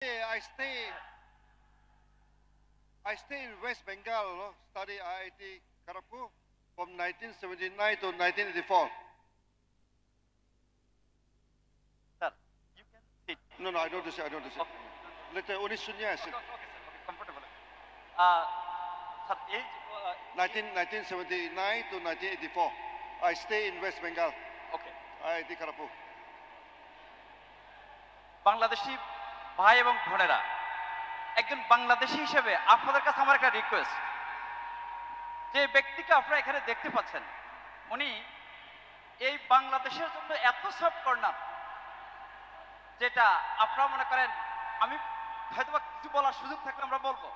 I stay in West Bengal, no? Study IIT Kharagpur from 1979 to 1984. Sir, you can sit. No, I don't do sit. Okay. Later, only Sunya sit. Okay, sir. Comfortable. Sir, age 1979 to 1984. I stay in West Bengal. Okay. IIT Kharagpur. Bangladeshi ভাই এবং বোনেরা, একজন বাংলাদেশি হিসেবে আপনাদের কাছে আমার একটা request, যে ব্যক্তিকে আপনারা এখানে দেখতে পাচ্ছেন, উনি এই বাংলাদেশের জন্য এত সফট কর্নার, যেটা আপনারা মনে করেন আমি হয়তো কিছু বলার সুযোগ থাকলে আমরা বলবো।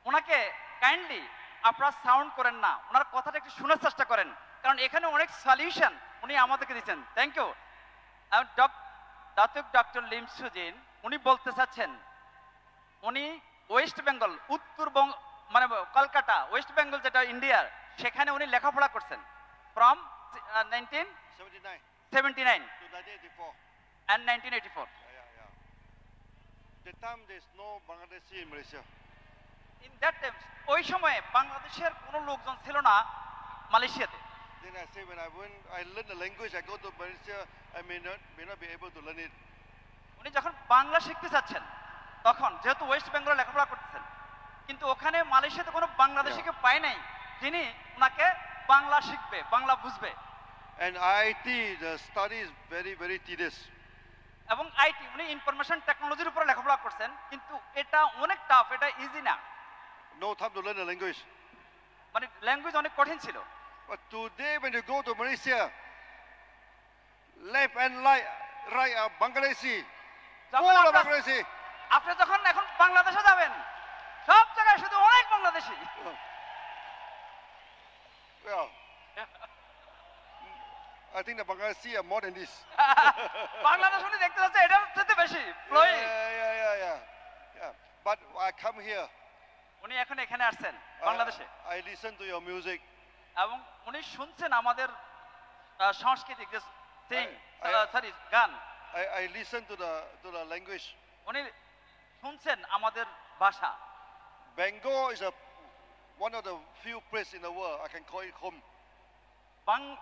ওনাকে কাইন্ডলি আপনারা সাউন্ড করেন না, ওনার কথাটা একটু শোনার চেষ্টা করেন, কারণ এখানে অনেক সলিউশন উনি আমাদেরকে দিচ্ছেন। Thank you. Doctor Lim Sujin উনি বলতে চাচ্ছেন, উনি ওয়েস্ট বেঙ্গল, উত্তরবঙ্গ মানে কলকাতা, ওয়েস্ট বেঙ্গল যেটা ইন্ডিয়ার, সেখানে উনি লেখাপড়া করছেন from 1979 to 1984 and 1984. Yeah. The time there's no Bangladeshi in Malaysia. In that time, ওই সময়ে বাংলাদেশের কোনো লোকজন ছিল না মালয়েশিয়াতে। Then I say when I learn the language, I go to Malaysia, I may not be able to learn it. উনি যখন বাংলা শিখতে চাচ্ছেন, তখন যেহেতু ওয়েস্ট বেঙ্গলে লেখাপড়া করতেছেন, কিন্তু ওখানে মালয়েশিয়াতে কোনো বাংলাদেশিকে পায় নাই যিনি ওনাকে বাংলা শিখবে, বাংলা বুঝবে। And IIT, the study is very tedious. এবং আইটি উনি ইনফরমেশন টেকনোলজির উপরে লেখাপড়া করছেন, কিন্তু এটা অনেক টাফ, এটা ইজি না। No time to learn the language. মানে ল্যাঙ্গুয়েজ অনেক কঠিন ছিল। But today when you go to Malaysia, left and right are Bangladeshi. All are Bangladeshi. আপনি যখন এখন বাংলাদেশে যাবেন, সব জায়গায় শুধু অনেক Bangladeshi. Well, I think the Bangladeshi are more than this. Bangladesh উনি দেখতে যাচ্ছে এটার চেয়ে বেশি flowing. Yeah. But I come here. উনি এখন এখানে আসছেন বাংলাদেশে। I listen to your music. এবং উনি শুনছেন আমাদের সাংস্কৃতিক যে সিং সরি গান। I listen to the language. উনি শুনছেন আমাদের ভাষা। Bengal is one of the few places in the world I can call it home.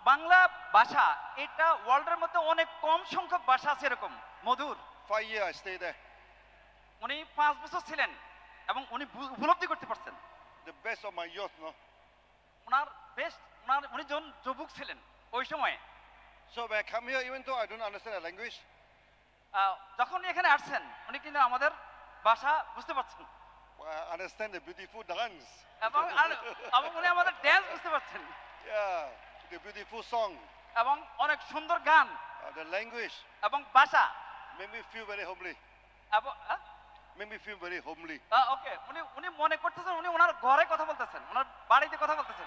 Bangla ভাষা এটা ওয়ার্ল্ডের মধ্যে অনেক কম সংখ্যক ভাষা আছে এরকম মধুর। 5 years I stay there. উনি 5 বছর ছিলেন এবং উনি উপলব্ধি করতে পারছেন। The best of my youth, no? Owner best, উনি যখন যুবক ছিলেন ওই সময়। So when I come here, even though I don't understand the language, যখন এখানে আসছেন উনি কিন্তু আমাদের ভাষা বুঝতে পারছেন। I understand the beautiful dance. এবং উনি আমাদের ড্যান্স বুঝতে পারছেন। Yeah, the beautiful song. এবং অনেক সুন্দর গান। The language. এবং ভাষা। Make me feel very homely. Make me feel very homely. ওকে, উনি মনে করতেছেন উনি ওনার ঘরে কথা বলতেছেন, ওনার বাড়িতে কথা বলতেছেন।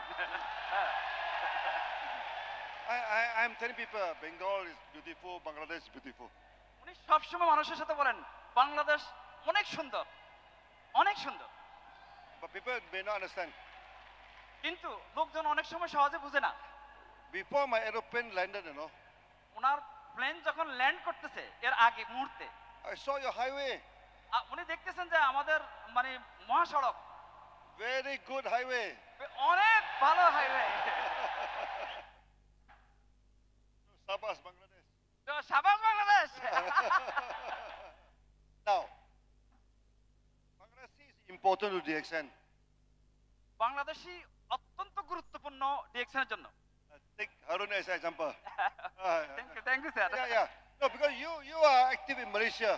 I'm telling people Bengal is beautiful, Bangladesh is beautiful. উনি সবসময় মানুষের সাথে বলেন বাংলাদেশ অনেক সুন্দর, অনেক সুন্দর। But people may not understand. কিন্তু লোকজন অনেক সময় সহজে বুঝে না। Before my aeroplane landed, you know, ওনার প্লেন যখন ল্যান্ড করতেছে এর আগে মুহূর্তে I saw your highway. উনি দেখতেছেন যে আমাদের মানে মহাসড়ক Very good highway. অনেক ভালো হাইওয়ে। Sabas, Bangladesh. সাবাস Bangladesh. Now, Bangladesh is important to DXN. Bangladeshi অত্যন্ত গুরুত্বপূর্ণ ডিএক্সনের জন্য। Take Harun as an example. Thank you, sir. Yeah. No, because you are active in Malaysia.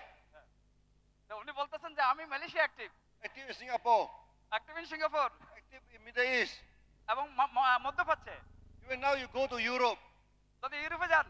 উনি বলতেছেন যে আমি Malaysia active, active in Singapore, active in Singapore, active in Middle East, এবং মধ্যপ্রাচ্যে। even now you go to Europe, যদি ইউরোপে যান